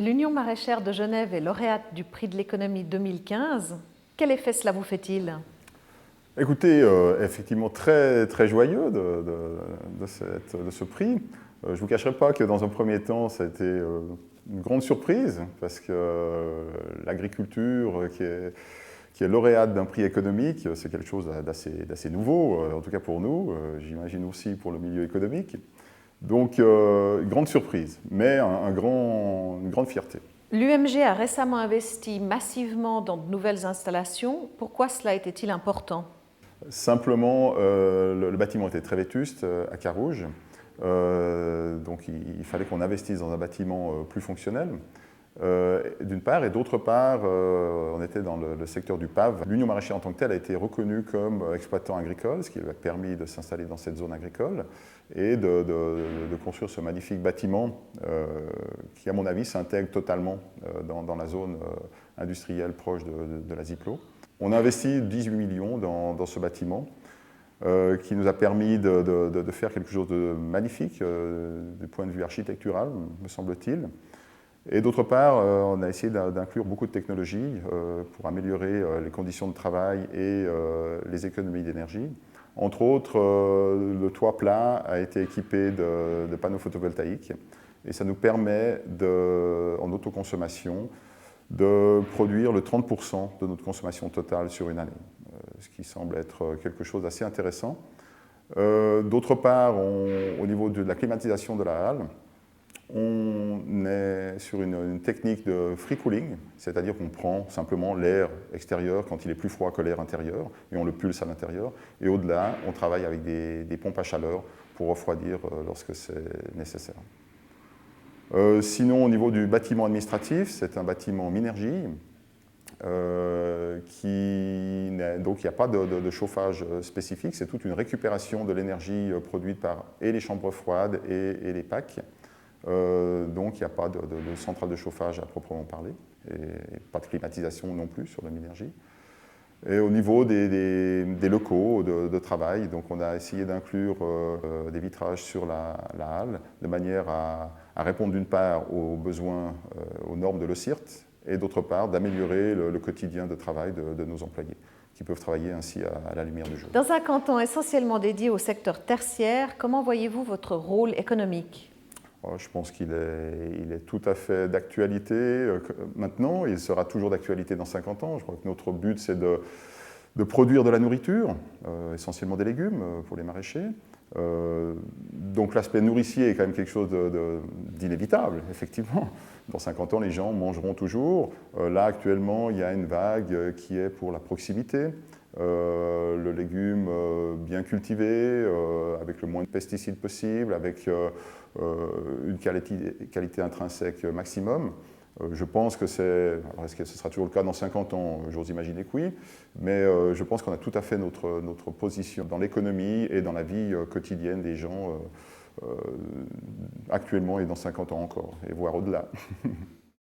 L'Union maraîchère de Genève est lauréate du prix de l'économie 2015. Quel effet cela vous fait-il? Écoutez, effectivement très, très joyeux de ce prix. Je ne vous cacherai pas que dans un premier temps, ça a été une grande surprise, parce que l'agriculture qui est lauréate d'un prix économique, c'est quelque chose d'assez nouveau, en tout cas pour nous, j'imagine aussi pour le milieu économique. Donc, une grande surprise, mais une grande fierté. L'UMG a récemment investi massivement dans de nouvelles installations. Pourquoi cela était-il important? Simplement, le bâtiment était très vétuste à Carouge, donc il fallait qu'on investisse dans un bâtiment plus fonctionnel, d'une part, et d'autre part, on était dans le secteur du PAV. L'Union maraîchère en tant que telle a été reconnue comme exploitant agricole, ce qui lui a permis de s'installer dans cette zone agricole et de construire ce magnifique bâtiment qui, à mon avis, s'intègre totalement dans la zone industrielle proche de la Ziplo. On a investi 18 millions dans ce bâtiment qui nous a permis de faire quelque chose de magnifique du point de vue architectural, me semble-t-il. Et d'autre part, on a essayé d'inclure beaucoup de technologies pour améliorer les conditions de travail et les économies d'énergie. Entre autres, le toit plat a été équipé de panneaux photovoltaïques et ça nous permet, en autoconsommation, de produire le 30% de notre consommation totale sur une année, ce qui semble être quelque chose d'assez intéressant. D'autre part, au niveau de la climatisation de la halle, on est sur une technique de free cooling, c'est-à-dire qu'on prend simplement l'air extérieur quand il est plus froid que l'air intérieur et on le pulse à l'intérieur. Et au-delà, on travaille avec des pompes à chaleur pour refroidir lorsque c'est nécessaire. Sinon, au niveau du bâtiment administratif, c'est un bâtiment Minergie. Donc il n'y a pas de chauffage spécifique, c'est toute une récupération de l'énergie produite par les chambres froides et les packs. Donc il n'y a pas de centrale de chauffage à proprement parler, et pas de climatisation non plus sur le Minergie. Et au niveau des locaux de travail, donc on a essayé d'inclure des vitrages sur la halle, de manière à répondre d'une part aux besoins, aux normes de l'OCIRT, et d'autre part d'améliorer le quotidien de travail de nos employés, qui peuvent travailler ainsi à la lumière du jour. Dans un canton essentiellement dédié au secteur tertiaire, comment voyez-vous votre rôle économique? Je pense qu'il est tout à fait d'actualité maintenant, il sera toujours d'actualité dans 50 ans. Je crois que notre but, c'est de produire de la nourriture, essentiellement des légumes pour les maraîchers. Donc l'aspect nourricier est quand même quelque chose d'inévitable, effectivement. Dans 50 ans, les gens mangeront toujours. Là, actuellement, il y a une vague qui est pour la proximité. Le légume bien cultivé, avec le moins de pesticides possible, avec une qualité intrinsèque maximum. Je pense que alors est-ce que ce sera toujours le cas dans 50 ans? J'ose imaginer que oui, mais je pense qu'on a tout à fait notre position dans l'économie et dans la vie quotidienne des gens actuellement et dans 50 ans encore, et voire au-delà.